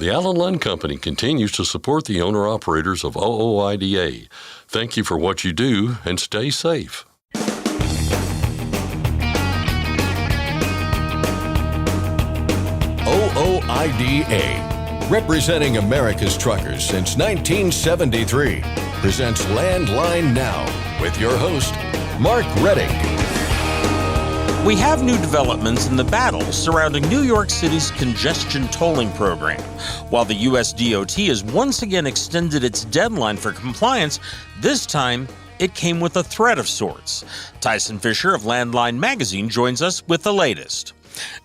The Allen Lund Company continues to support the owner-operators of OOIDA. Thank you for what you do, and stay safe. OOIDA, representing America's truckers since 1973, presents Landline Now with your host, Mark Redding. We have new developments in the battle surrounding New York City's congestion tolling program. While the U.S. DOT has once again extended its deadline for compliance, this time it came with a threat of sorts. Tyson Fisher of Landline Magazine joins us with the latest.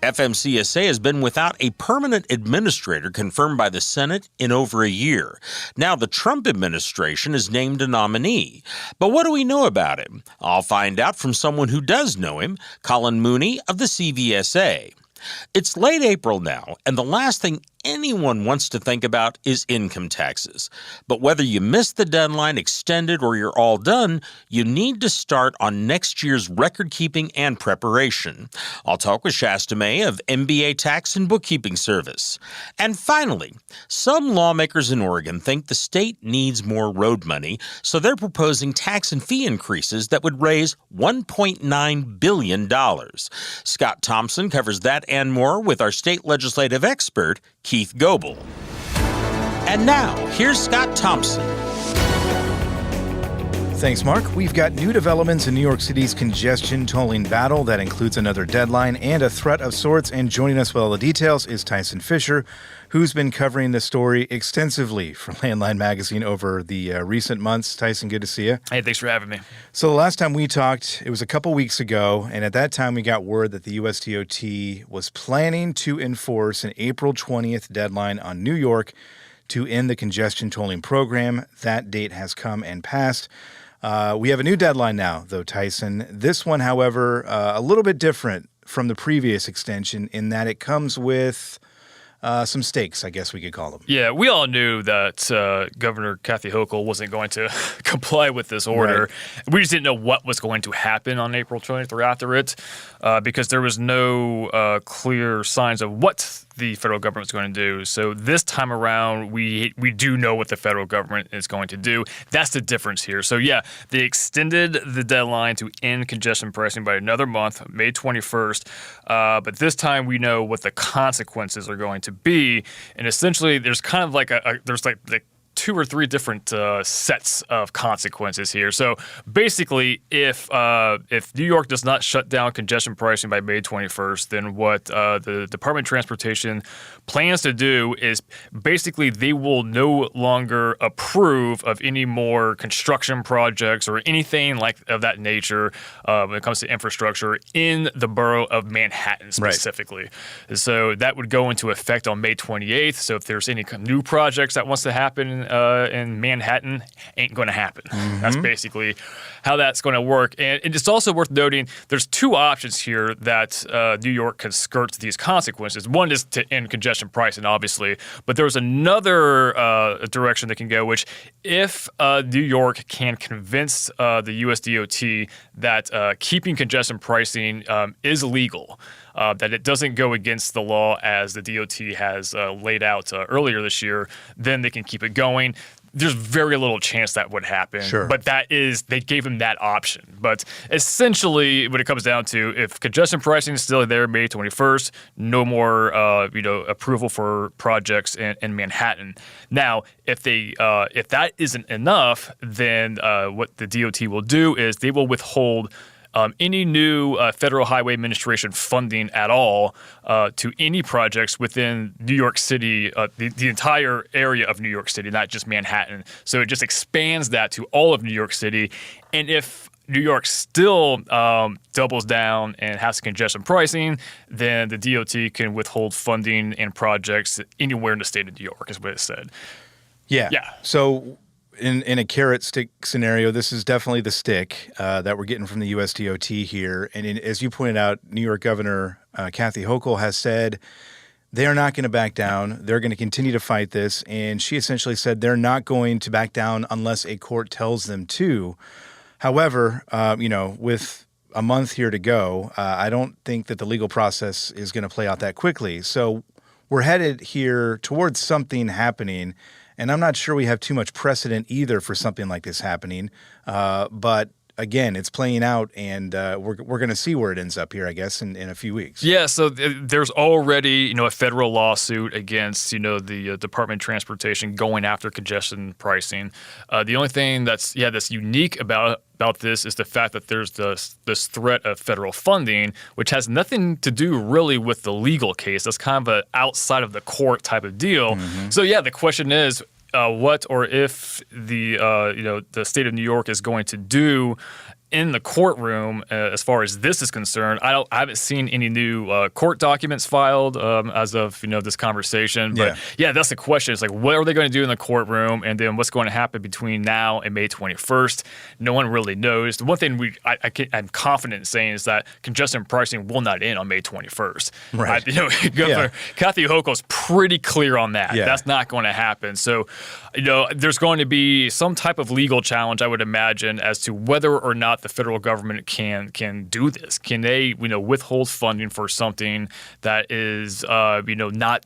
FMCSA has been without a permanent administrator confirmed by the Senate in over a year. Now the Trump administration has named a nominee. But what do we know about him? I'll find out from someone who does know him, Colin Mooney of the CVSA. It's late April now, and the last thing anyone wants to think about is income taxes. But whether you missed the deadline, extended, or you're all done, you need to start on next year's record-keeping and preparation. I'll talk with Shasta May of MBA Tax and Bookkeeping Service. And finally, some lawmakers in Oregon think the state needs more road money, so they're proposing tax and fee increases that would raise $1.9 billion. Scott Thompson covers that and more with our state legislative expert, Keith Goebel. And now, here's Scott Thompson. Thanks, Mark. We've got new developments in New York City's congestion tolling battle that includes another deadline and a threat of sorts. And joining us with all the details is Tyson Fisher, who's been covering the story extensively for Landline Magazine over the recent months. Tyson, good to see you. Hey, thanks for having me. So the last time we talked, it was a couple weeks ago, and at that time we got word that the U.S. DOT was planning to enforce an April 20th deadline on New York to end the congestion tolling program. That date has come and passed. We have a new deadline now, though, Tyson. This one, however, a little bit different from the previous extension in that it comes with some stakes, I guess we could call them. Yeah, we all knew that Governor Kathy Hochul wasn't going to comply with this order. Right. We just didn't know what was going to happen on April 20th or after it because there was no clear signs of what the federal government is going to do. So this time around, we do know what the federal government is going to do. That's the difference here. So yeah, they extended the deadline to end congestion pricing by another month, May 21st. But this time we know what the consequences are going to be. And essentially, there's kind of like there's like two or three different sets of consequences here. So basically, if New York does not shut down congestion pricing by May 21st, then what the Department of Transportation plans to do is basically they will no longer approve of any more construction projects or anything like of that nature when it comes to infrastructure in the borough of Manhattan specifically. Right. So that would go into effect on May 28th. So if there's any new projects that wants to happen in Manhattan, ain't going to happen. Mm-hmm. That's basically how that's going to work. And it's also worth noting there's two options here that New York can skirt these consequences. One is to end congestion pricing, obviously, but there's another direction that can go, which if New York can convince the U.S. DOT that keeping congestion pricing is legal, that it doesn't go against the law as the DOT has laid out earlier this year, then they can keep it going. There's very little chance that would happen. Sure. But they gave him that option. But essentially, what it comes down to, if congestion pricing is still there May 21st, no more approval for projects in Manhattan. Now, if that isn't enough, then what the DOT will do is they will withhold any new Federal Highway Administration funding at all to any projects within New York City, the entire area of New York City, not just Manhattan. So it just expands that to all of New York City. And if New York still doubles down and has congestion pricing, then the DOT can withhold funding and projects anywhere in the state of New York, is what it said. Yeah. So in a carrot stick scenario, this is definitely the stick that we're getting from the U.S. DOT here. And as you pointed out, New York Governor Kathy Hochul has said they are not going to back down. They're going to continue to fight this. And she essentially said they're not going to back down unless a court tells them to. However, with a month here to go, I don't think that the legal process is going to play out that quickly. So we're headed here towards something happening. And I'm not sure we have too much precedent either for something like this happening. But again, it's playing out, and we're going to see where it ends up here, I guess, in a few weeks. Yeah, so there's already, a federal lawsuit against, the Department of Transportation going after congestion pricing. The only thing that's unique about this is the fact that there's this threat of federal funding, which has nothing to do really with the legal case. That's kind of an outside of the court type of deal. Mm-hmm. So yeah, the question is, what or if the state of New York is going to do in the courtroom as far as this is concerned. I haven't seen any new court documents filed as of this conversation. But yeah, that's the question. It's like, what are they going to do in the courtroom, and then what's going to happen between now and May 21st? No one really knows. The one thing I'm confident in saying is that congestion pricing will not end on May 21st. Right. Governor Kathy Hochul's pretty clear on that. Yeah. That's not going to happen. So, there's going to be some type of legal challenge, I would imagine, as to whether or not the federal government can do this. Can they, withhold funding for something that is, not,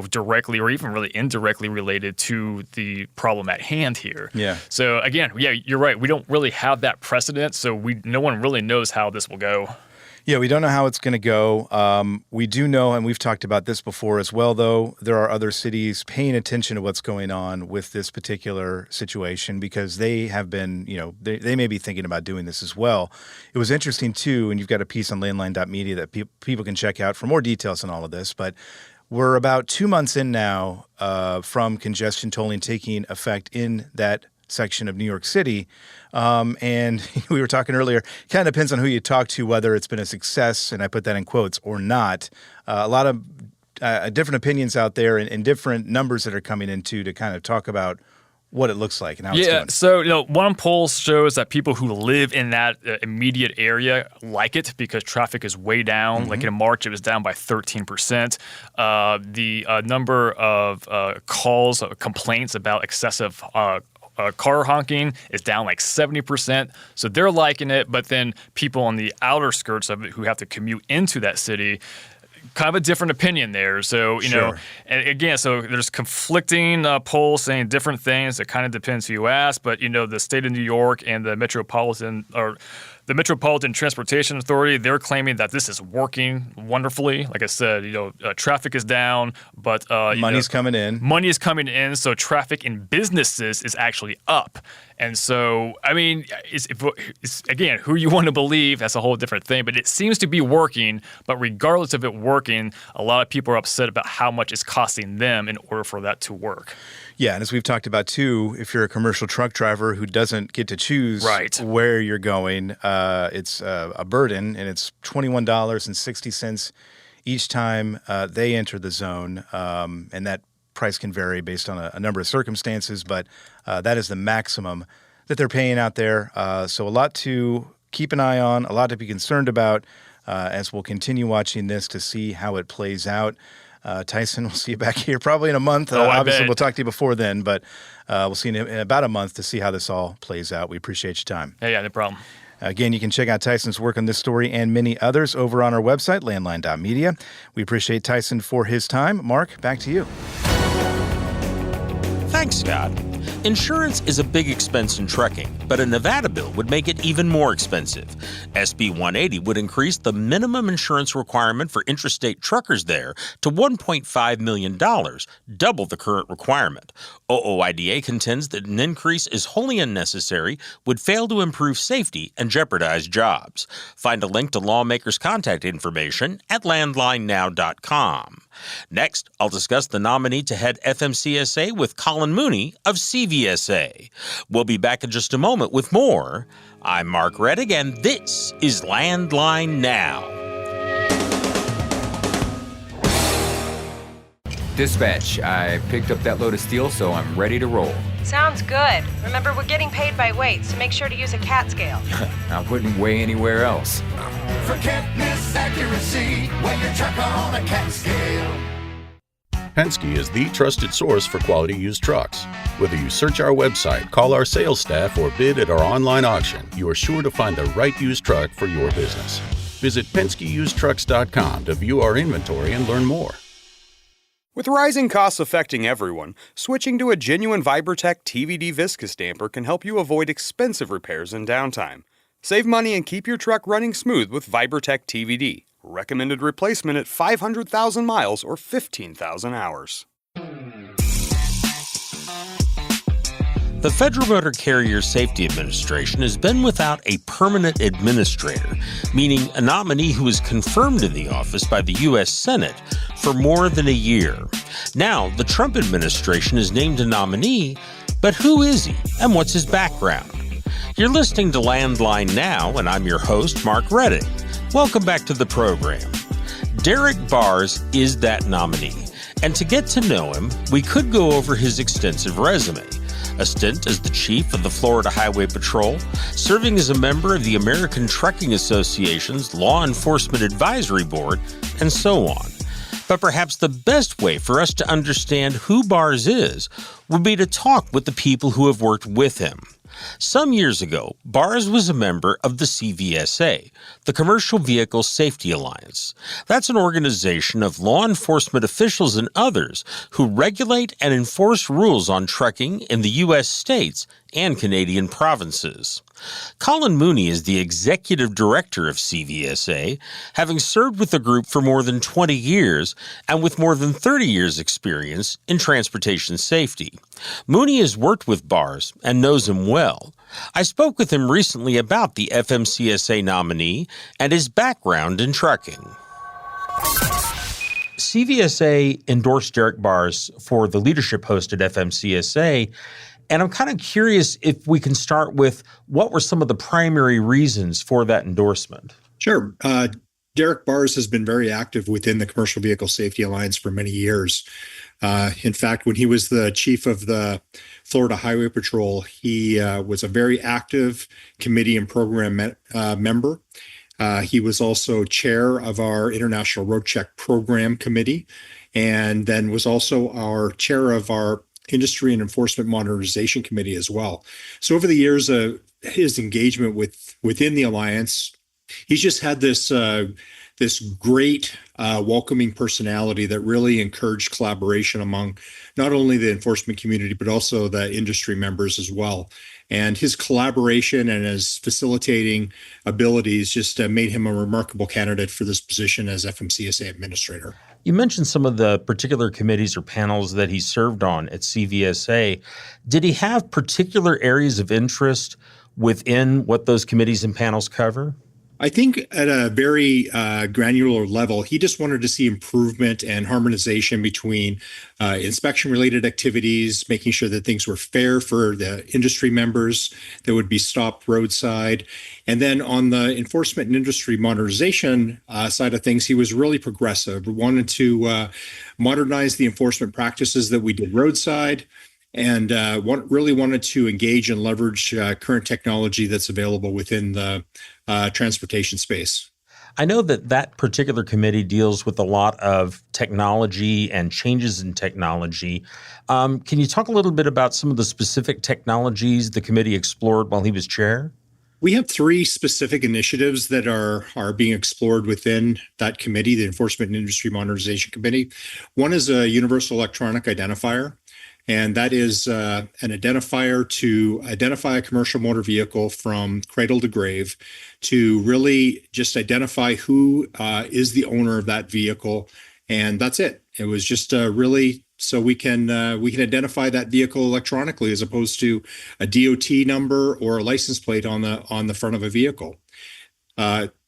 directly or even really indirectly related to the problem at hand here. Yeah. So again, you're right. We don't really have that precedent, so no one really knows how this will go. Yeah, we don't know how it's going to go. We do know, and we've talked about this before as well, though, there are other cities paying attention to what's going on with this particular situation because they have been, they may be thinking about doing this as well. It was interesting, too, and you've got a piece on landline.media that people can check out for more details on all of this, but we're about 2 months in now from congestion tolling taking effect in that section of New York City. And we were talking earlier, kind of depends on who you talk to, whether it's been a success, and I put that in quotes, or not. A lot of different opinions out there and different numbers that are coming into to kind of talk about what it looks like and how it's going. So, one poll shows that people who live in that immediate area like it because traffic is way down. Mm-hmm. Like in March, it was down by 13%. The number of calls, complaints about excessive car honking is down like 70%. So they're liking it. But then people on the outer skirts of it who have to commute into that city, kind of a different opinion there. So, Sure. And again, so there's conflicting polls saying different things. It kind of depends who you ask. But, the state of New York and the Metropolitan Transportation Authority, they're claiming that this is working wonderfully. Like I said, traffic is down, but money's coming in. Money is coming in, so traffic in businesses is actually up. And so, I mean, it's again, who you want to believe, that's a whole different thing. But it seems to be working. But regardless of it working, a lot of people are upset about how much it's costing them in order for that to work. Yeah, and as we've talked about, too, if you're a commercial truck driver who doesn't get to choose where you're going, it's a burden, and it's $21.60 each time they enter the zone, and that price can vary based on a number of circumstances, but that is the maximum that they're paying out there. So a lot to keep an eye on, a lot to be concerned about as we'll continue watching this to see how it plays out. Tyson, we'll see you back here probably in a month. Obviously, we'll talk to you before then, but we'll see you in about a month to see how this all plays out. We appreciate your time. Yeah, no problem. Again, you can check out Tyson's work on this story and many others over on our website, landline.media. We appreciate Tyson for his time. Mark, back to you. Thanks, Scott. Insurance is a big expense in trucking, but a Nevada bill would make it even more expensive. SB 180 would increase the minimum insurance requirement for interstate truckers there to $1.5 million, double the current requirement. OOIDA contends that an increase is wholly unnecessary, would fail to improve safety, and jeopardize jobs. Find a link to lawmakers' contact information at landlinenow.com. Next, I'll discuss the nominee to head FMCSA with Colin Mooney of CVSA. We'll be back in just a moment with more. I'm Mark Rettig, and this is Landline Now. Dispatch, I picked up that load of steel, so I'm ready to roll. Sounds good. Remember, we're getting paid by weight, so make sure to use a CAT scale. I wouldn't weigh anywhere else. Forget miss accuracy, weigh your truck on a CAT scale. Penske is the trusted source for quality used trucks. Whether you search our website, call our sales staff, or bid at our online auction, you are sure to find the right used truck for your business. Visit PenskeUsedTrucks.com to view our inventory and learn more. With rising costs affecting everyone, switching to a genuine Vibertech TVD viscous damper can help you avoid expensive repairs and downtime. Save money and keep your truck running smooth with Vibertech TVD. Recommended replacement at 500,000 miles or 15,000 hours. The Federal Motor Carrier Safety Administration has been without a permanent administrator, meaning a nominee who is confirmed in the office by the U.S. Senate for more than a year. Now, the Trump administration has named a nominee, but who is he and what's his background? You're listening to Landline Now, and I'm your host, Mark Redding. Welcome back to the program. Derek Bars is that nominee, and to get to know him, we could go over his extensive resume. A stint as the chief of the Florida Highway Patrol, serving as a member of the American Trucking Association's Law Enforcement Advisory Board, and so on. But perhaps the best way for us to understand who Bars is would be to talk with the people who have worked with him. Some years ago, Bars was a member of the CVSA, the Commercial Vehicle Safety Alliance. That's an organization of law enforcement officials and others who regulate and enforce rules on trucking in the U.S. states and Canadian provinces. Colin Mooney is the executive director of CVSA, having served with the group for more than 20 years and with more than 30 years' experience in transportation safety. Mooney has worked with Bars and knows him well. I spoke with him recently about the FMCSA nominee and his background in trucking. CVSA endorsed Derek Bars for the leadership post at FMCSA. And I'm kind of curious if we can start with what were some of the primary reasons for that endorsement? Sure. Derek Bars has been very active within the Commercial Vehicle Safety Alliance for many years. In fact, when he was the chief of the Florida Highway Patrol, he was a very active committee and program member. He was also chair of our International Road Check Program Committee, and then was also our chair of our Industry and Enforcement Modernization Committee as well. So over the years of his engagement within the Alliance, he's just had this great welcoming personality that really encouraged collaboration among not only the enforcement community, but also the industry members as well. And his collaboration and his facilitating abilities just made him a remarkable candidate for this position as FMCSA administrator. You mentioned some of the particular committees or panels that he served on at CVSA. Did he have particular areas of interest within what those committees and panels cover? I think at a very granular level, he just wanted to see improvement and harmonization between inspection-related activities, making sure that things were fair for the industry members that would be stopped roadside. And then on the enforcement and industry modernization side of things, he was really progressive. We wanted to modernize the enforcement practices that we did roadside, and really wanted to engage and leverage current technology that's available within the transportation space. I know that particular committee deals with a lot of technology and changes in technology. Can you talk a little bit about some of the specific technologies the committee explored while he was chair? We have three specific initiatives that are being explored within that committee, the Enforcement and Industry Modernization Committee. One is a universal electronic identifier. And that is an identifier to identify a commercial motor vehicle from cradle to grave, to really just identify who is the owner of that vehicle. And that's it. It was just really so we can identify that vehicle electronically, as opposed to a DOT number or a license plate on the front of a vehicle.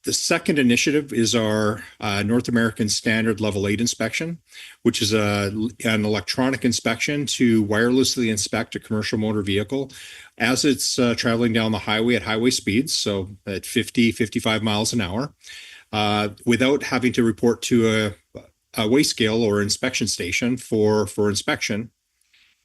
The second initiative is our North American Standard Level 8 inspection, which is an electronic inspection to wirelessly inspect a commercial motor vehicle as it's traveling down the highway at highway speeds, so at 50, 55 miles an hour, without having to report to a weigh scale or inspection station for inspection.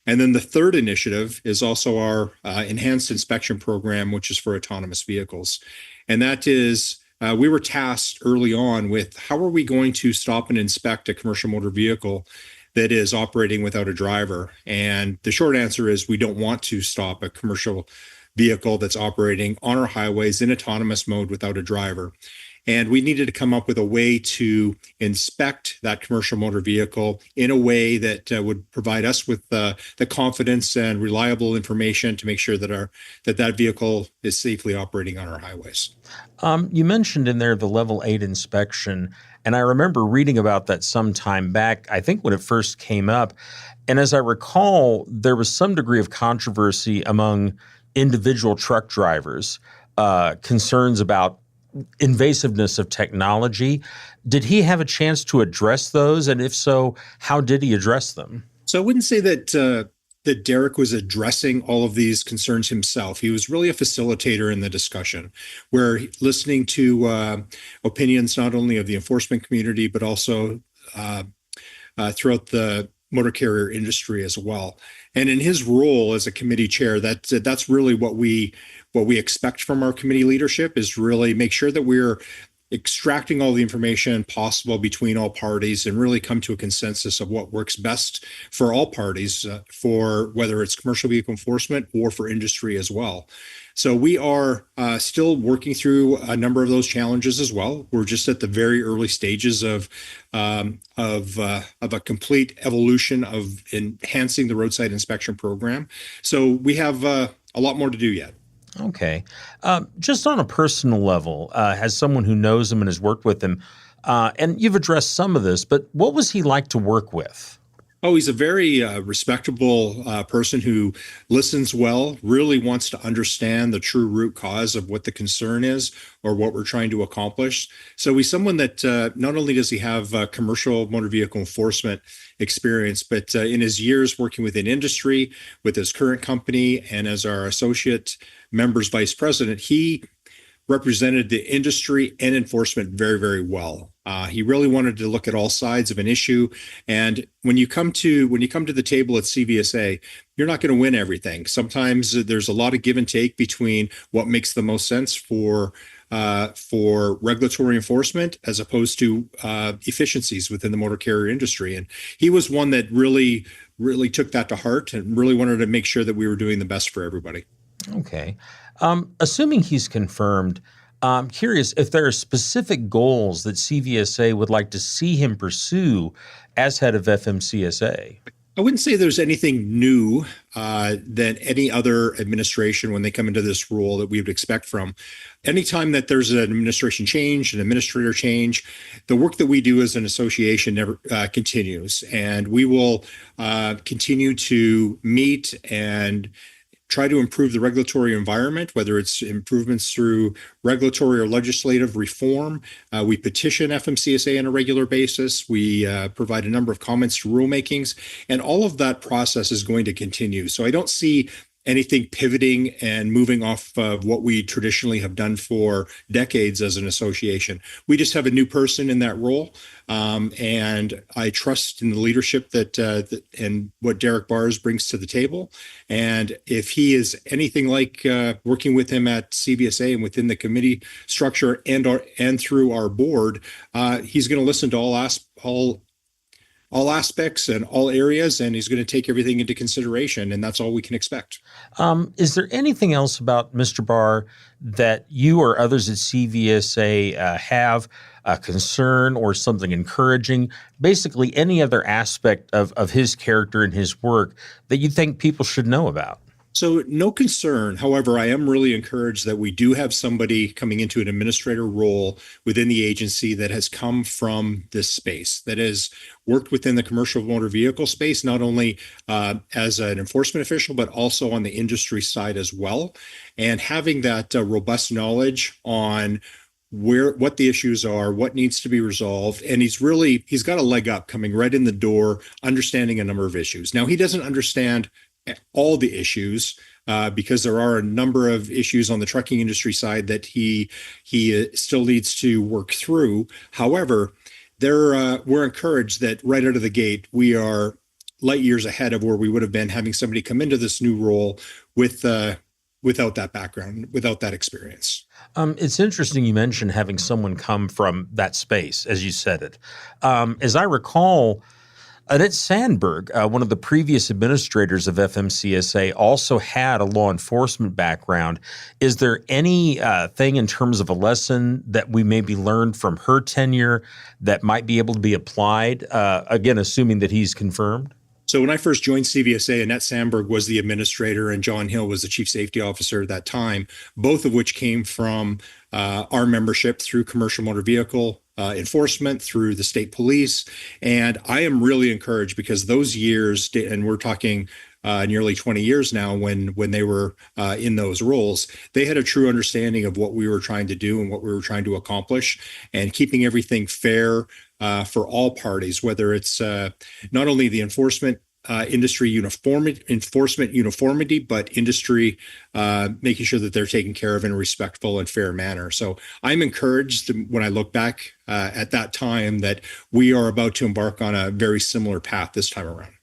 And then the third initiative is also our enhanced inspection program, which is for autonomous vehicles. And that is, we were tasked early on with how are we going to stop and inspect a commercial motor vehicle that is operating without a driver? And the short answer is we don't want to stop a commercial vehicle that's operating on our highways in autonomous mode without a driver. And we needed to come up with a way to inspect that commercial motor vehicle in a way that would provide us with the confidence and reliable information to make sure that that vehicle is safely operating on our highways. You mentioned in there the level 8 inspection, and I remember reading about that some time back, I think when it first came up. And as I recall, there was some degree of controversy among individual truck drivers, concerns about invasiveness of technology. Did he have a chance to address those? And if so, how did he address them? So I wouldn't say that Derek was addressing all of these concerns himself. He was really a facilitator in the discussion, where listening to opinions not only of the enforcement community, but also throughout the motor carrier industry as well. And in his role as a committee chair, that's really what we expect from our committee leadership, is really make sure that we're extracting all the information possible between all parties and really come to a consensus of what works best for all parties, for whether it's commercial vehicle enforcement or for industry as well. So we are still working through a number of those challenges as well. We're just at the very early stages of a complete evolution of enhancing the roadside inspection program. So we have a lot more to do yet. Okay. Just on a personal level, as someone who knows him and has worked with him, and you've addressed some of this, but what was he like to work with? Oh, he's a very respectable person who listens well, really wants to understand the true root cause of what the concern is or what we're trying to accomplish. So he's someone that not only does he have commercial motor vehicle enforcement experience, but in his years working within industry, with his current company, and as our associate members vice president, he represented the industry and enforcement very, very well. He really wanted to look at all sides of an issue. And when you come to the table at CVSA, you're not going to win everything. Sometimes there's a lot of give and take between what makes the most sense for regulatory enforcement as opposed to efficiencies within the motor carrier industry. And he was one that really, really took that to heart and really wanted to make sure that we were doing the best for everybody. Okay. Assuming he's confirmed, I'm curious if there are specific goals that CVSA would like to see him pursue as head of FMCSA. I wouldn't say there's anything new than any other administration when they come into this role that we would expect from. Anytime that there's an administration change, an administrator change, the work that we do as an association never continues. And we will continue to meet and try to improve the regulatory environment, whether it's improvements through regulatory or legislative reform. We petition FMCSA on a regular basis. We provide a number of comments to rulemakings, and all of that process is going to continue. So I don't see anything pivoting and moving off of what we traditionally have done for decades as an association. We just have a new person in that role, and I trust in the leadership that and what Derek Bars brings to the table. And if he is anything like working with him at CVSA and within the committee structure and through our board, he's going to listen to all aspects and all areas, and he's going to take everything into consideration, and that's all we can expect. Is there anything else about Mr. Barr that you or others at CVSA have a concern or something encouraging? Basically, any other aspect of his character and his work that you think people should know about? So no concern. However, I am really encouraged that we do have somebody coming into an administrator role within the agency that has come from this space, that has worked within the commercial motor vehicle space, not only as an enforcement official, but also on the industry side as well. And having that robust knowledge on what the issues are, what needs to be resolved. And he's got a leg up coming right in the door, understanding a number of issues. Now, he doesn't understand all the issues because there are a number of issues on the trucking industry side that he still needs to work through. However, we're encouraged that right out of the gate, we are light years ahead of where we would have been having somebody come into this new role without that background, without that experience. It's interesting you mentioned having someone come from that space, as you said it. As I recall, Annette Sandberg, one of the previous administrators of FMCSA, also had a law enforcement background. Is there any thing in terms of a lesson that we maybe learned from her tenure that might be able to be applied, again, assuming that he's confirmed? So when I first joined CVSA, Annette Sandberg was the administrator and John Hill was the chief safety officer at that time, both of which came from our membership through commercial motor vehicle enforcement, through the state police. And I am really encouraged because those years, and we're talking nearly 20 years now, when they were in those roles, they had a true understanding of what we were trying to do and what we were trying to accomplish, and keeping everything fair for all parties, whether it's not only the enforcement enforcement uniformity, but industry making sure that they're taken care of in a respectful and fair manner. So I'm encouraged when I look back at that time that we are about to embark on a very similar path this time around.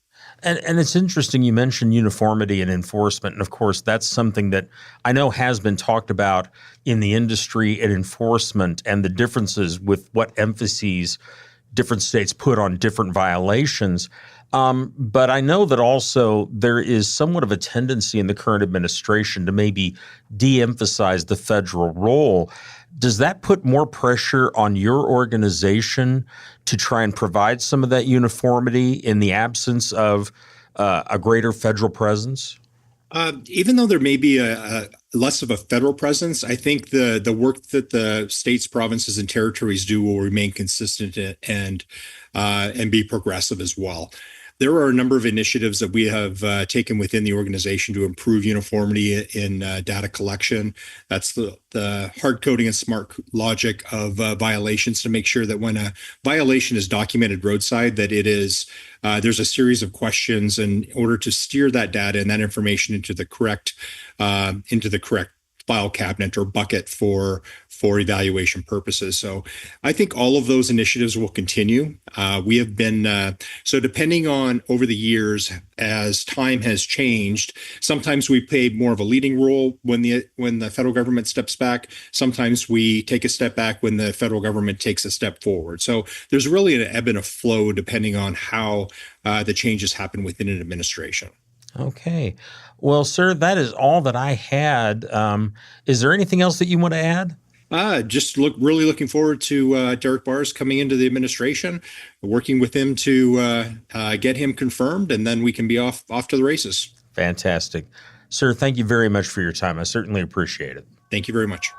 And it's interesting you mentioned uniformity and enforcement. And of course, that's something that I know has been talked about in the industry and enforcement, and the differences with what emphases different states put on different violations. But I know that also there is somewhat of a tendency in the current administration to maybe de-emphasize the federal role. Does that put more pressure on your organization to try and provide some of that uniformity in the absence of a greater federal presence? Even though there may be a less of a federal presence, I think the work that the states, provinces, and territories do will remain consistent and be progressive as well. There are a number of initiatives that we have taken within the organization to improve uniformity in data collection. That's the hard coding and smart logic of violations to make sure that when a violation is documented roadside, that it is there's a series of questions in order to steer that data and that information into the correct file cabinet or bucket for evaluation purposes. So I think all of those initiatives will continue. We have been, so depending on over the years, as time has changed, sometimes we play more of a leading role when the federal government steps back. Sometimes we take a step back when the federal government takes a step forward. So there's really an ebb and a flow depending on how the changes happen within an administration. Okay. Well, sir, that is all that I had. Is there anything else that you want to add? Just really looking forward to Derek Bars coming into the administration, working with him to get him confirmed, and then we can be off to the races. Fantastic. Sir, thank you very much for your time. I certainly appreciate it. Thank you very much.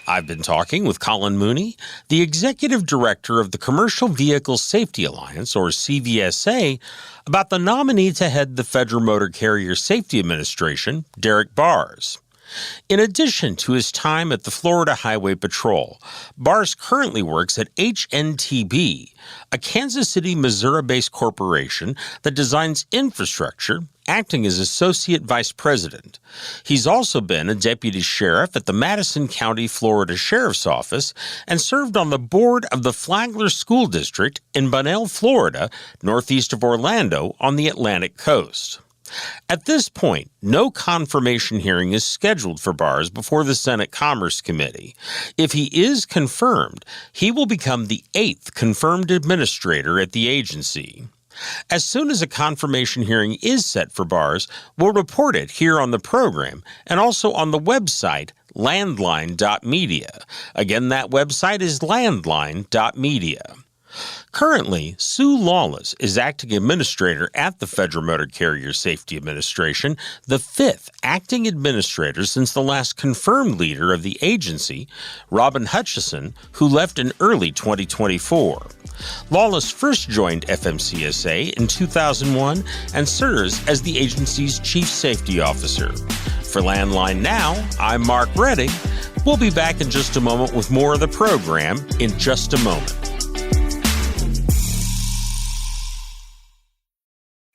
I've been talking with Colin Mooney, the Executive Director of the Commercial Vehicle Safety Alliance, or CVSA, about the nominee to head the Federal Motor Carrier Safety Administration, Derek Bars. In addition to his time at the Florida Highway Patrol, Bars currently works at HNTB, a Kansas City, Missouri-based corporation that designs infrastructure, acting as Associate Vice President. He's also been a Deputy Sheriff at the Madison County, Florida Sheriff's Office and served on the board of the Flagler School District in Bunnell, Florida, northeast of Orlando on the Atlantic coast. At this point, no confirmation hearing is scheduled for Bars before the Senate Commerce Committee. If he is confirmed, he will become the 8th confirmed administrator at the agency. As soon as a confirmation hearing is set for Bars, we'll report it here on the program and also on the website landline.media. Again, that website is landline.media. Currently, Sue Lawless is acting administrator at the Federal Motor Carrier Safety Administration, the 5th acting administrator since the last confirmed leader of the agency, Robin Hutchison, who left in early 2024. Lawless first joined FMCSA in 2001 and serves as the agency's chief safety officer. For Landline Now, I'm Mark Redding. We'll be back in just a moment with more of the program in just a moment.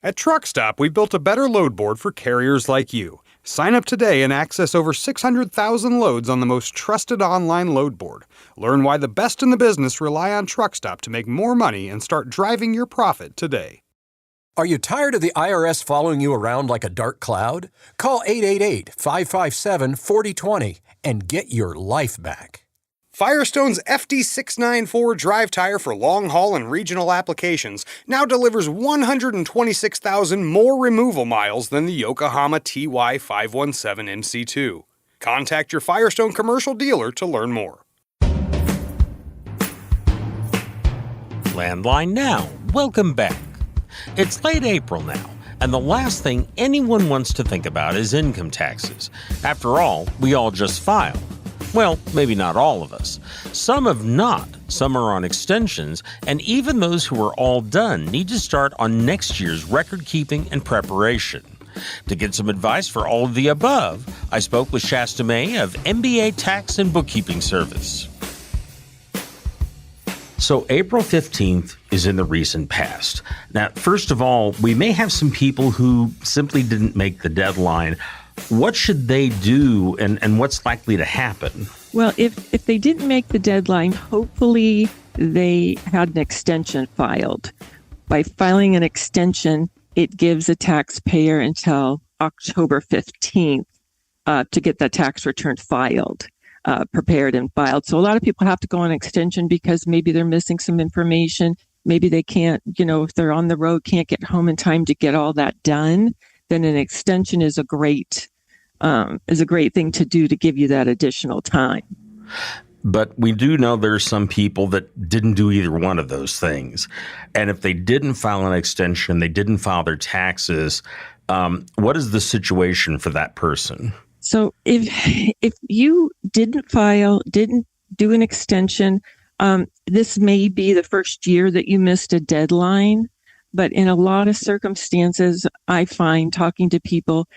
At Truck Stop, we built a better load board for carriers like you. Sign up today and access over 600,000 loads on the most trusted online load board. Learn why the best in the business rely on Truck Stop to make more money and start driving your profit today. Are you tired of the IRS following you around like a dark cloud? Call 888-557-4020 and get your life back. Firestone's FD694 drive tire for long haul and regional applications now delivers 126,000 more removal miles than the Yokohama TY517 MC2. Contact your Firestone commercial dealer to learn more. Landline Now, welcome back. It's late April now, and the last thing anyone wants to think about is income taxes. After all, we all just filed. Well, maybe not all of us. Some have not. Some are on extensions, and even those who are all done need to start on next year's record keeping and preparation. To get some advice for all of the above, I spoke with Shasta May of MBA Tax and Bookkeeping Service. So April 15th is in the recent past. Now, first of all, we may have some people who simply didn't make the deadline. What should they do, and what's likely to happen? Well, if they didn't make the deadline, hopefully they had an extension filed. By filing an extension, it gives a taxpayer until October 15th to get that tax return filed, prepared and filed. So a lot of people have to go on extension because maybe they're missing some information. Maybe they can't, if they're on the road, can't get home in time to get all that done. Then an extension is a great thing to do to give you that additional time. But we do know there are some people that didn't do either one of those things. And if they didn't file an extension, they didn't file their taxes, what is the situation for that person? So if you didn't do an extension, this may be the first year that you missed a deadline. But in a lot of circumstances, I find talking to people,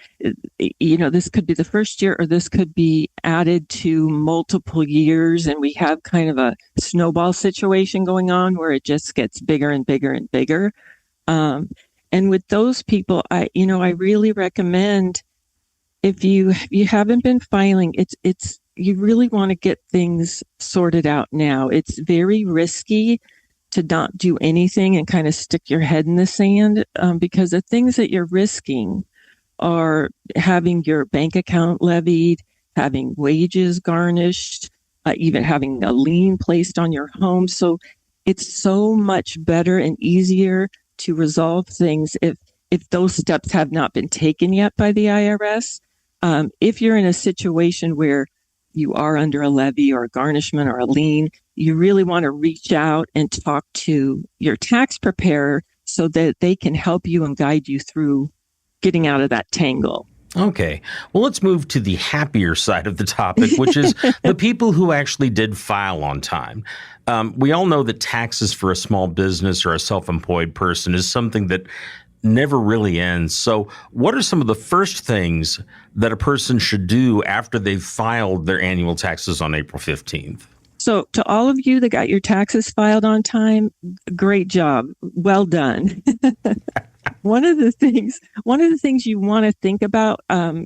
this could be the first year or this could be added to multiple years. And we have kind of a snowball situation going on where it just gets bigger and bigger and bigger. And with those people, I really recommend if you haven't been filing, you really want to get things sorted out now. It's very risky to not do anything and kind of stick your head in the sand because the things that you're risking are having your bank account levied, having wages garnished, even having a lien placed on your home. So it's so much better and easier to resolve things if those steps have not been taken yet by the IRS. If you're in a situation where you are under a levy or a garnishment or a lien, you really want to reach out and talk to your tax preparer so that they can help you and guide you through getting out of that tangle. Okay. Well, let's move to the happier side of the topic, which is the people who actually did file on time. We all know that taxes for a small business or a self-employed person is something that never really ends. So what are some of the first things that a person should do after they've filed their annual taxes on April 15th? So to all of you that got your taxes filed on time, great job. Well done. One of the things you want to think about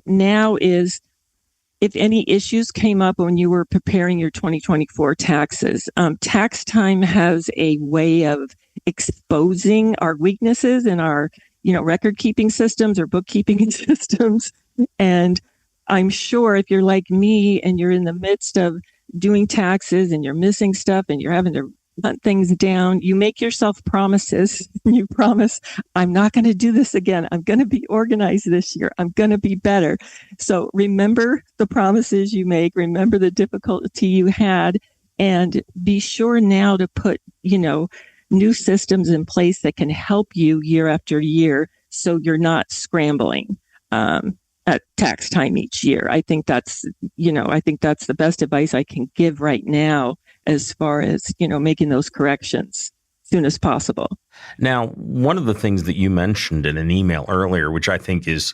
now is if any issues came up when you were preparing your 2024 taxes. Tax time has a way of exposing our weaknesses in our, record keeping systems or bookkeeping systems. And I'm sure if you're like me and you're in the midst of doing taxes and you're missing stuff and you're having to hunt things down, you make yourself promises. You promise, I'm not going to do this again. I'm going to be organized this year. I'm going to be better. So remember the promises you make. Remember the difficulty you had, and be sure now to put, new systems in place that can help you year after year so you're not scrambling at tax time each year. I think that's the best advice I can give right now as far as, making those corrections as soon as possible. Now, one of the things that you mentioned in an email earlier, which I think is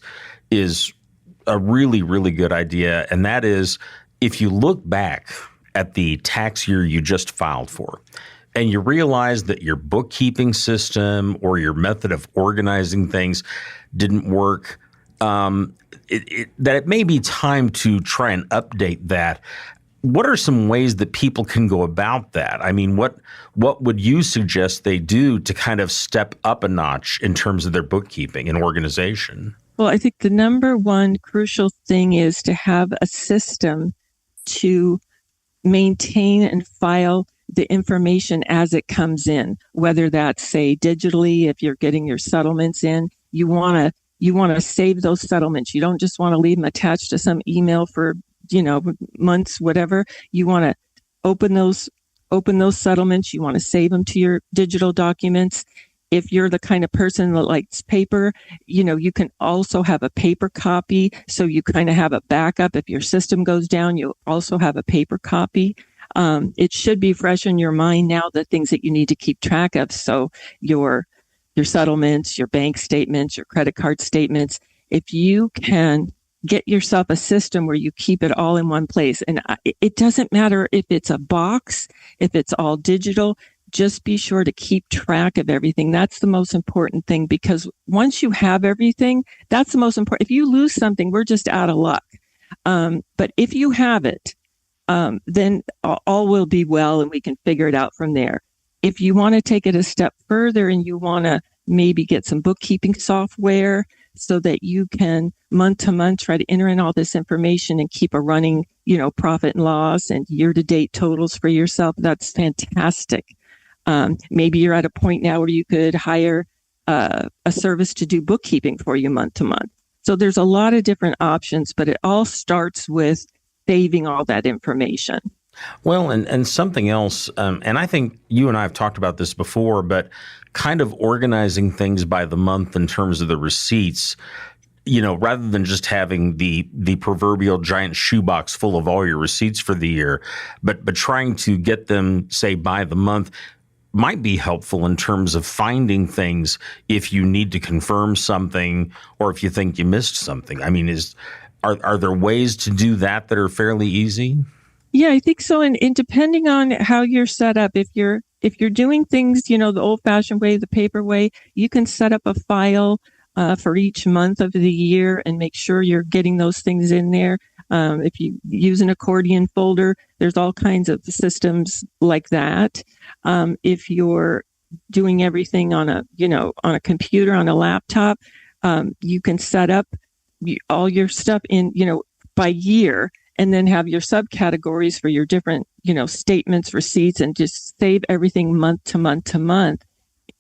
a really, really good idea, and that is if you look back at the tax year you just filed for, and you realize that your bookkeeping system or your method of organizing things didn't work, that it may be time to try and update that. What are some ways that people can go about that? I mean, what would you suggest they do to kind of step up a notch in terms of their bookkeeping and organization? Well, I think the number one crucial thing is to have a system to maintain and file the information as it comes in, whether that's, say, digitally, if you're getting your settlements in, you want to save those settlements. You don't just want to leave them attached to some email for, months, whatever. You want to open those settlements. You want to save them to your digital documents. If you're the kind of person that likes paper, you can also have a paper copy. So you kind of have a backup. If your system goes down, you also have a paper copy. It should be fresh in your mind now, the things that you need to keep track of. So your settlements, your bank statements, your credit card statements, if you can get yourself a system where you keep it all in one place. And it doesn't matter if it's a box, if it's all digital, just be sure to keep track of everything. That's the most important thing, because once you have everything, that's the most important. If you lose something, we're just out of luck. But if you have it, then all will be well and we can figure it out from there. If you want to take it a step further and you want to maybe get some bookkeeping software so that you can month to month try to enter in all this information and keep a running, profit and loss and year-to-date totals for yourself, that's fantastic. Maybe you're at a point now where you could hire a service to do bookkeeping for you month to month. So there's a lot of different options, but it all starts with saving all that information. Well, and something else, and I think you and I have talked about this before, but kind of organizing things by the month in terms of the receipts, rather than just having the proverbial giant shoebox full of all your receipts for the year, but trying to get them, say, by the month might be helpful in terms of finding things if you need to confirm something or if you think you missed something. I mean, are there ways to do that are fairly easy? Yeah, I think so. And depending on how you're set up, if you're doing things, the old-fashioned way, the paper way, you can set up a file for each month of the year and make sure you're getting those things in there. If you use an accordion folder, there's all kinds of systems like that. If you're doing everything on a computer, on a laptop, you can set up all your stuff in, by year, and then have your subcategories for your different, statements, receipts, and just save everything month to month to month.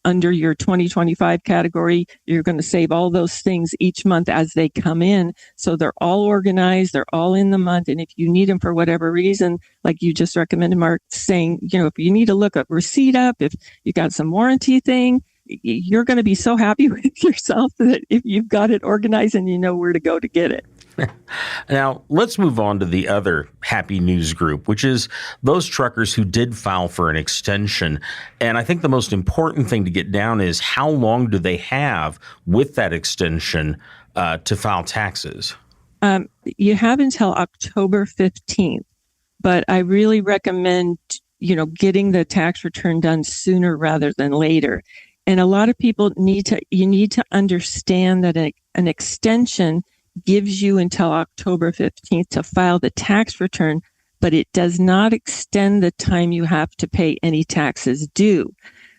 Under your 2025 category, you're going to save all those things each month as they come in. So they're all organized. They're all in the month. And if you need them for whatever reason, like you just recommended, Mark, saying, if you need to look a receipt up, if you got some warranty thing, you're going to be so happy with yourself that if you've got it organized and you know where to go to get it. Now, let's move on to the other happy news group, which is those truckers who did file for an extension. And I think the most important thing to get down is how long do they have with that extension to file taxes? You have until October 15th, but I really recommend, getting the tax return done sooner rather than later. And a lot of people need to understand that an extension gives you until October 15th to file the tax return, but it does not extend the time you have to pay any taxes due.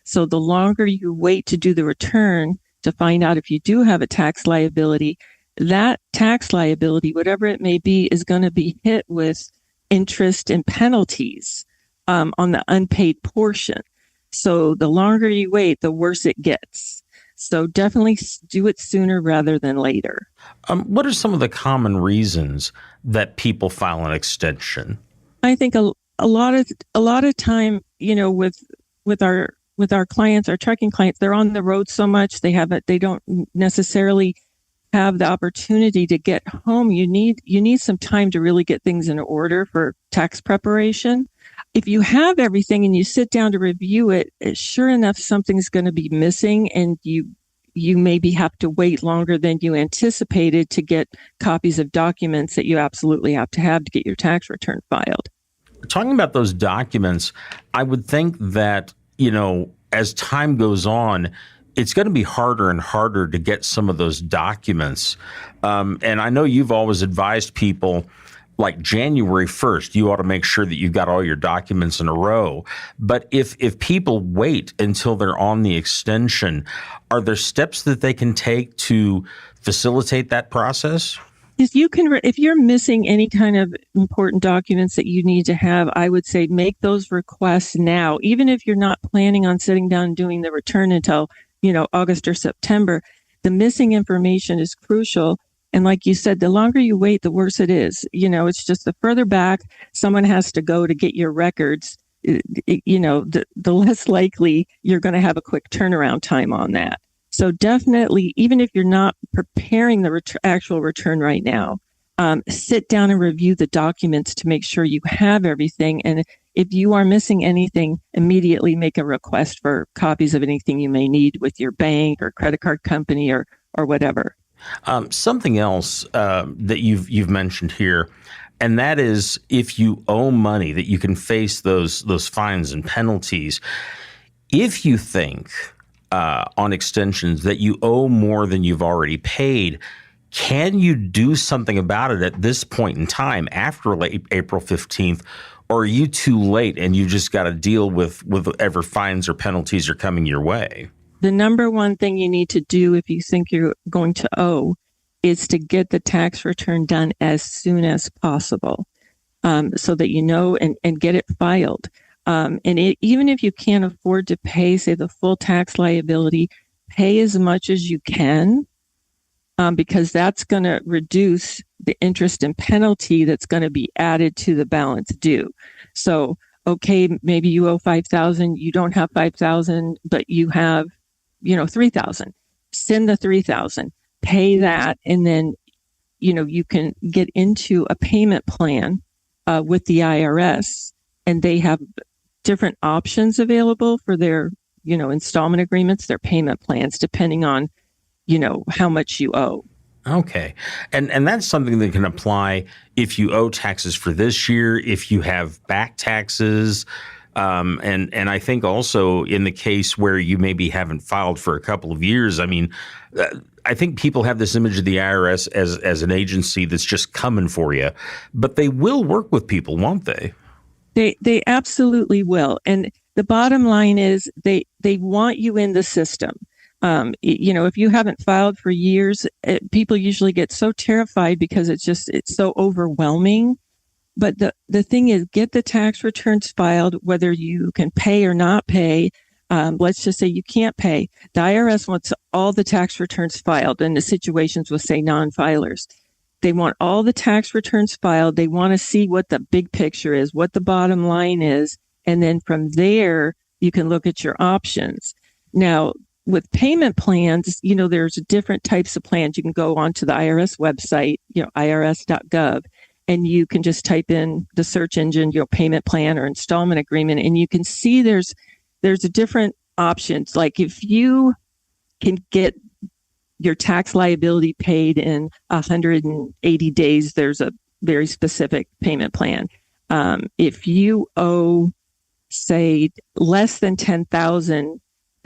So the longer you wait to do the return to find out if you do have a tax liability, that tax liability, whatever it may be, is going to be hit with interest and penalties on the unpaid portion. So the longer you wait, the worse it gets. So definitely do it sooner rather than later. What are some of the common reasons that people file an extension? I think a lot of time, with our clients, our trucking clients, they're on the road so much they don't necessarily have the opportunity to get home. You need some time to really get things in order for tax preparation. If you have everything and you sit down to review it, sure enough, something's going to be missing, and you maybe have to wait longer than you anticipated to get copies of documents that you absolutely have to get your tax return filed. Talking about those documents, I would think that, as time goes on, it's going to be harder and harder to get some of those documents. And I know you've always advised people, like January 1st, you ought to make sure that you've got all your documents in a row. But if people wait until they're on the extension, are there steps that they can take to facilitate that process? If you're missing any kind of important documents that you need to have, I would say make those requests now. Even if you're not planning on sitting down and doing the return until, August or September, the missing information is crucial. And like you said, the longer you wait, the worse it is. It's just the further back someone has to go to get your records, the less likely you're going to have a quick turnaround time on that. So definitely, even if you're not preparing the actual return right now, sit down and review the documents to make sure you have everything. And if you are missing anything, immediately make a request for copies of anything you may need with your bank or credit card company or whatever. Something else that you've mentioned here, and that is if you owe money, that you can face those fines and penalties. If you think on extensions that you owe more than you've already paid, can you do something about it at this point in time after April 15th? Or are you too late and you just got to deal with whatever fines or penalties are coming your way? The number one thing you need to do if you think you're going to owe is to get the tax return done as soon as possible, so that you know and get it filed. Even if you can't afford to pay, say, the full tax liability, pay as much as you can, because that's going to reduce the interest and penalty that's going to be added to the balance due. So, okay, maybe you owe $5,000, you don't have $5,000, but you have, $3,000. Send the $3,000, pay that, and then, you can get into a payment plan with the IRS, and they have different options available for their, installment agreements, their payment plans, depending on, how much you owe. Okay. And that's something that can apply if you owe taxes for this year, if you have back taxes, and I think also in the case where you maybe haven't filed for a couple of years. I mean, I think people have this image of the IRS as an agency that's just coming for you, but they will work with people, won't they? They absolutely will. And the bottom line is they want you in the system. If you haven't filed for years, people usually get so terrified because it's so overwhelming. But the thing is, get the tax returns filed, whether you can pay or not pay. Let's just say you can't pay. The IRS wants all the tax returns filed in the situations with, say, non-filers. They want all the tax returns filed. They want to see what the big picture is, what the bottom line is. And then from there, you can look at your options. Now, with payment plans, there's different types of plans. You can go onto the IRS website, irs.gov, and you can just type in the search engine, payment plan or installment agreement, and you can see there's different options. Like if you can get your tax liability paid in 180 days, there's a very specific payment plan. If you owe, say, less than $10,000,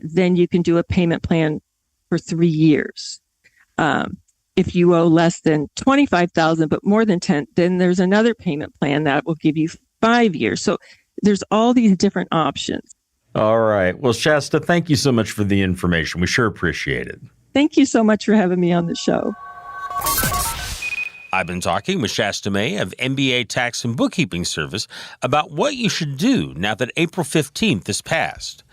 then you can do a payment plan for 3 years. If you owe less than $25,000 but more than 10, then there's another payment plan that will give you 5 years. So there's all these different options. All right. Well, Shasta, thank you so much for the information. We sure appreciate it. Thank you so much for having me on the show. I've been talking with Shasta May of MBA Tax and Bookkeeping Service about what you should do now that April 15th is passed.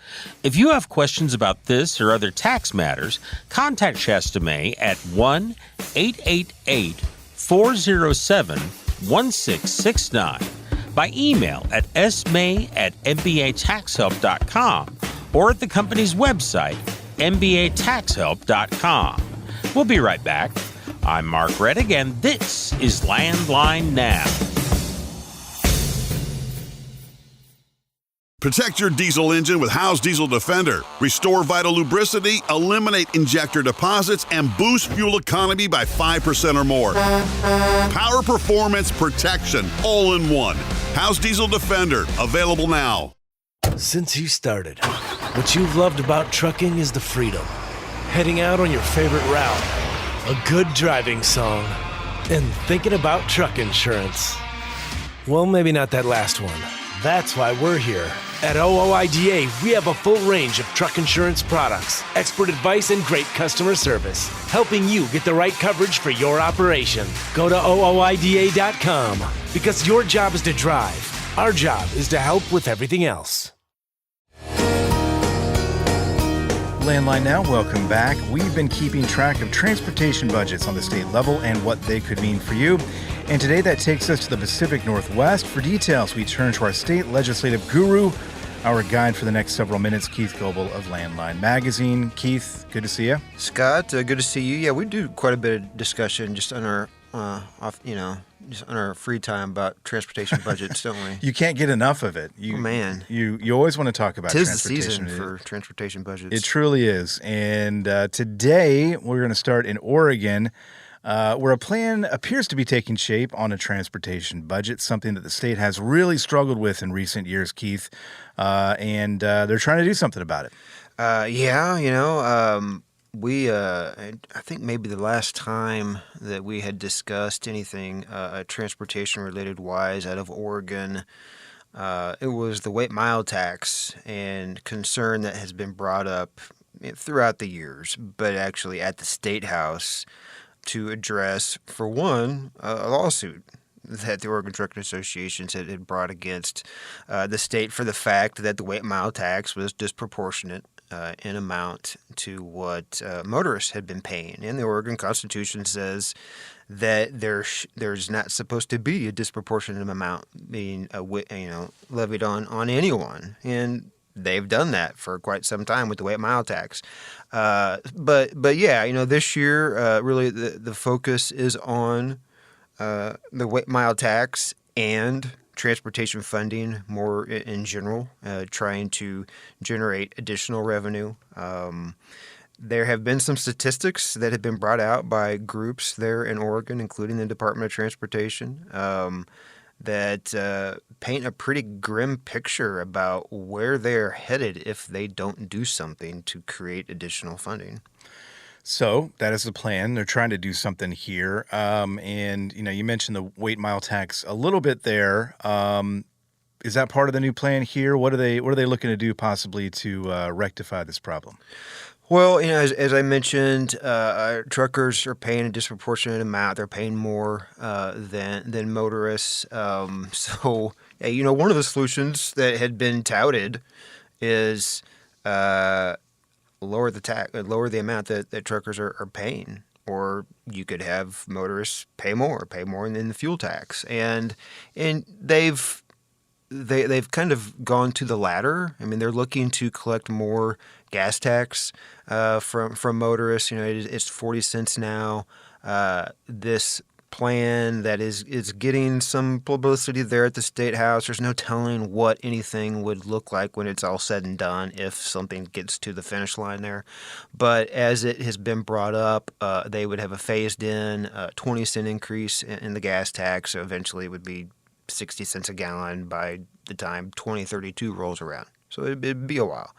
If you have questions about this or other tax matters, contact Shasta May at 1-888-407-1669 by email at smay@mbataxhelp.com or at the company's website, mbataxhelp.com. We'll be right back. I'm Mark Reddick, and this is Landline Now. Protect your diesel engine with Howe's Diesel Defender. Restore vital lubricity, eliminate injector deposits, and boost fuel economy by 5% or more. Power performance protection, all in one. Howe's Diesel Defender, available now. Since you started, what you've loved about trucking is the freedom. Heading out on your favorite route, a good driving song, and thinking about truck insurance. Well, maybe not that last one. That's why we're here. At OOIDA, we have a full range of truck insurance products, expert advice, and great customer service, helping you get the right coverage for your operation. Go to OOIDA.com because your job is to drive. Our job is to help with everything else. Landline Now, welcome back. We've been keeping track of transportation budgets on the state level and what they could mean for you. And today that takes us to the Pacific Northwest. For details, we turn to our state legislative guru, our guide for the next several minutes, Keith Goebel of Landline Magazine. Keith, good to see you. Scott, good to see you. Yeah, we do quite a bit of discussion just on our, just on our free time about transportation budgets, don't we? You can't get enough of it. You always want to talk about transportation. 'Tis the season for transportation budgets. It truly is. And today we're going to start in Oregon, where a plan appears to be taking shape on a transportation budget, something that the state has really struggled with in recent years, Keith. And they're trying to do something about it. I think maybe the last time that we had discussed anything transportation related wise out of Oregon, it was the weight mile tax and concern that has been brought up throughout the years, but actually at the State House to address, for one, a lawsuit that the Oregon Trucking Association had brought against the state for the fact that the weight mile tax was disproportionate in amount to what motorists had been paying. And the Oregon Constitution says that there's not supposed to be a disproportionate amount being levied on anyone. And they've done that for quite some time with the weight mile tax. But this year really the focus is on the weight mile tax and transportation funding more in general, trying to generate additional revenue. There have been some statistics that have been brought out by groups there in Oregon, including the Department of Transportation, that paint a pretty grim picture about where they're headed if they don't do something to create additional funding. So that is the plan. They're trying to do something here. And, you mentioned the weight mile tax a little bit there. Is that part of the new plan here? What are they looking to do possibly to rectify this problem? Well, as I mentioned, truckers are paying a disproportionate amount. They're paying more than motorists. One of the solutions that had been touted is lower the amount that truckers are paying, or you could have motorists pay more than the fuel tax, and they've kind of gone to the latter. I mean, they're looking to collect more gas tax from motorists. It's 40 cents now. This plan that is getting some publicity there at the State House. There's no telling what anything would look like when it's all said and done if something gets to the finish line there. But as it has been brought up, they would have a phased-in 20-cent increase in the gas tax. So eventually it would be 60 cents a gallon by the time 2032 rolls around. So it'd be a while.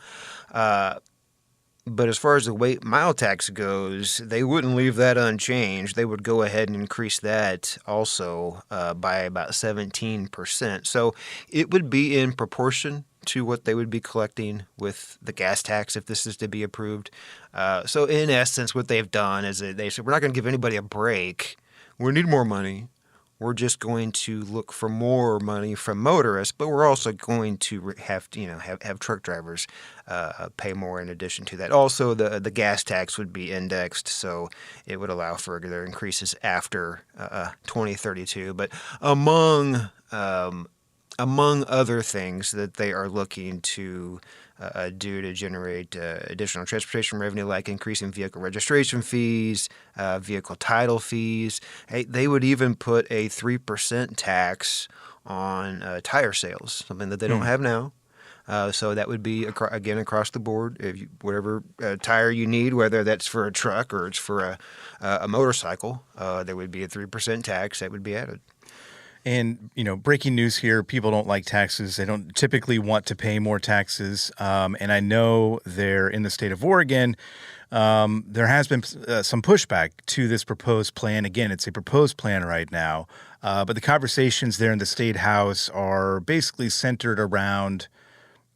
But as far as the weight mile tax goes, they wouldn't leave that unchanged. They would go ahead and increase that also by about 17%. So it would be in proportion to what they would be collecting with the gas tax if this is to be approved. So in essence, what they've done is they said, we're not going to give anybody a break. We need more money. We're just going to look for more money from motorists, but we're also going to have truck drivers pay more in addition to that. Also, the gas tax would be indexed, so it would allow for further increases after 2032. But among other things that they are looking to do to generate additional transportation revenue, like increasing vehicle registration fees, vehicle title fees. They would even put a 3% tax on tire sales, something that they don't have now. So that would be, again, across the board. Whatever tire you need, whether that's for a truck or it's for a motorcycle, there would be a 3% tax that would be added. And, breaking news here, people don't like taxes. They don't typically want to pay more taxes. And I know there in the state of Oregon, there has been some pushback to this proposed plan. Again, it's a proposed plan right now. But the conversations there in the state house are basically centered around,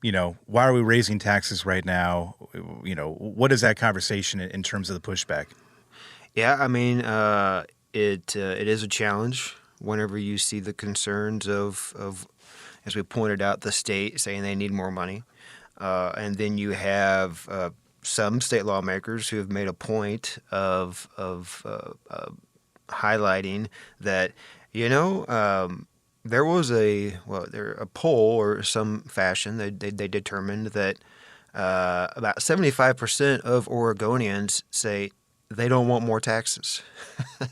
why are we raising taxes right now? What is that conversation in terms of the pushback? Yeah, I mean, it is a challenge whenever you see the concerns of, as we pointed out, the state saying they need more money. And then you have some state lawmakers who have made a point of highlighting that, there was a poll or some fashion. They determined that about 75% of Oregonians say they don't want more taxes.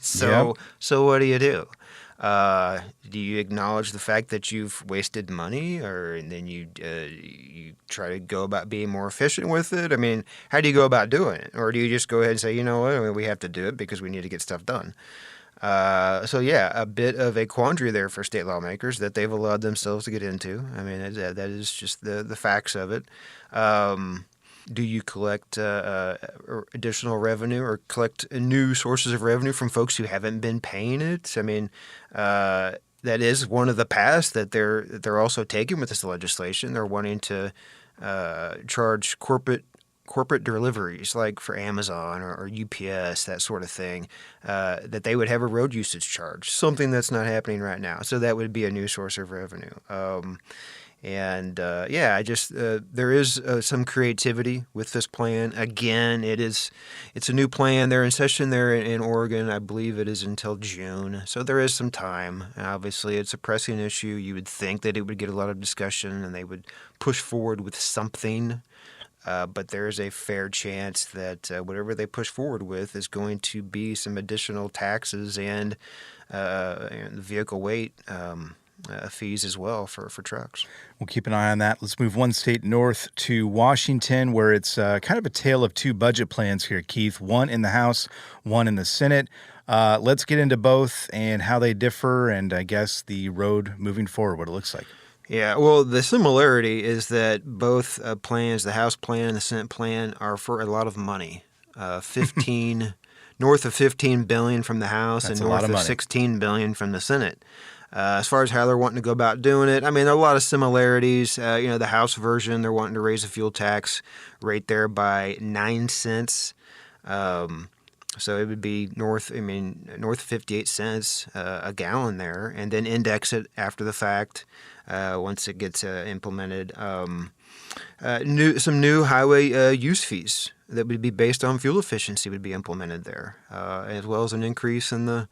So what do you do? Do you acknowledge the fact that you've wasted money, and then you try to go about being more efficient with it? I mean, how do you go about doing it? Or do you just go ahead and say, we have to do it because we need to get stuff done? A bit of a quandary there for state lawmakers that they've allowed themselves to get into. I mean, that is just the facts of it. Do you collect additional revenue or collect new sources of revenue from folks who haven't been paying it? I mean, that is one of the paths that they're also taking with this legislation. They're wanting to charge corporate deliveries like for Amazon or UPS, that sort of thing, that they would have a road usage charge, something that's not happening right now. So that would be a new source of revenue. There is some creativity with this plan. Again, it's a new plan. They're in session there in Oregon. I believe it is until June. So there is some time. Obviously, it's a pressing issue. You would think that it would get a lot of discussion and they would push forward with something. But there is a fair chance that whatever they push forward with is going to be some additional taxes and the vehicle weight fees as well for trucks. We'll keep an eye on that. Let's move one state north to Washington, where it's kind of a tale of two budget plans here, Keith. One in the House, one in the Senate. Let's get into both and how they differ and I guess the road moving forward, what it looks like. Yeah, well, the similarity is that both plans, the House plan and the Senate plan, are for a lot of money. North of $15 billion from the House. That's and north of $16 billion from the Senate. As far as how they're wanting to go about doing it, I mean, there are a lot of similarities. The House version, they're wanting to raise the fuel tax rate there by 9 cents. So it would be north of 58 cents a gallon there, and then index it after the fact once it gets implemented. Some new highway use fees that would be based on fuel efficiency would be implemented there, as well as an increase in the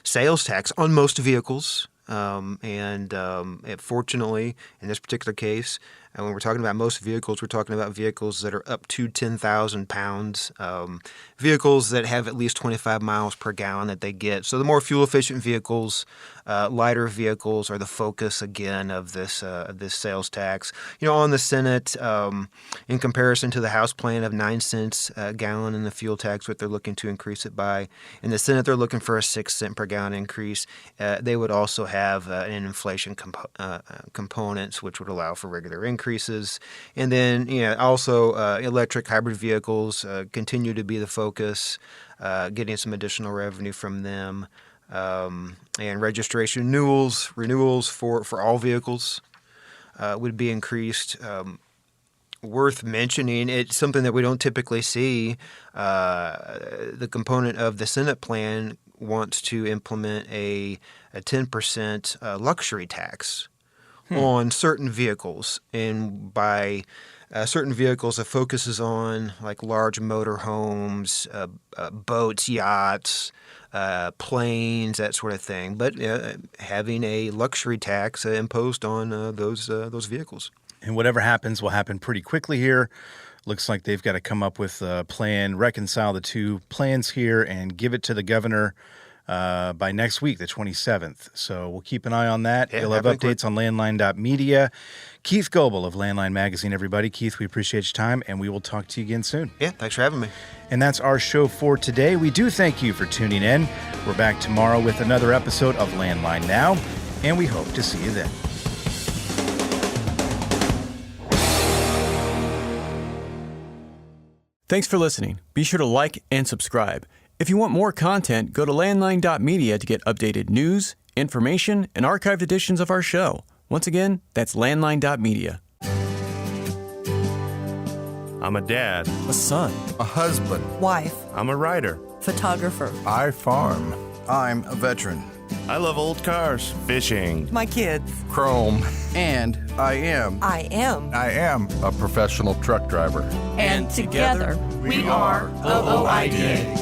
sales tax on most vehicles. Fortunately, in this particular case, and when we're talking about most vehicles, we're talking about vehicles that are up to 10,000 pounds, vehicles that have at least 25 miles per gallon that they get. So the more fuel-efficient vehicles, lighter vehicles are the focus, again, of this sales tax. On the Senate, in comparison to the House plan of 9 cents a gallon in the fuel tax, what they're looking to increase it by. In the Senate, they're looking for a 6 cent per gallon increase. They would also have an inflation components, which would allow for regular increases. And then, also electric hybrid vehicles continue to be the focus, getting some additional revenue from them. And registration renewals for all vehicles would be increased. Worth mentioning, it's something that we don't typically see. The component of the Senate plan wants to implement a 10% luxury tax on certain vehicles. And by certain vehicles, it focuses on like large motor homes, boats, yachts, planes, that sort of thing. But having a luxury tax imposed on those vehicles. And whatever happens will happen pretty quickly here. Looks like they've got to come up with a plan, reconcile the two plans here, and give it to the governor by next week, the 27th. So we'll keep an eye on that. You'll have updates on landline.media. Keith Goebel of Landline Magazine, everybody. Keith, we appreciate your time, and we will talk to you again soon. Yeah, thanks for having me. And that's our show for today. We do thank you for tuning in. We're back tomorrow with another episode of Landline Now. and we hope to see you then. Thanks for listening. Be sure to like and subscribe. If you want more content, go to landline.media to get updated news, information, and archived editions of our show. Once again, that's landline.media. I'm a dad, a son, a husband, wife, I'm a writer, photographer. I farm. I'm a veteran. I love old cars, fishing, my kids, chrome, and I am a professional truck driver. And together we are OOIDA.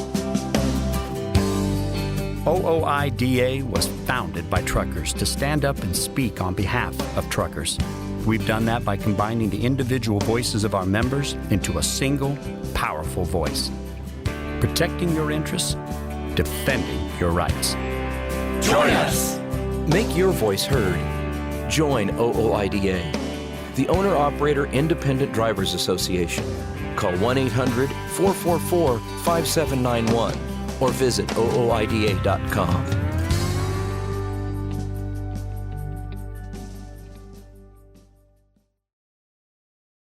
OOIDA was founded by truckers to stand up and speak on behalf of truckers. We've done that by combining the individual voices of our members into a single, powerful voice. Protecting your interests, defending your rights. Join us! Make your voice heard. Join OOIDA, the Owner-Operator Independent Drivers Association. Call 1-800-444-5791 or visit ooida.com.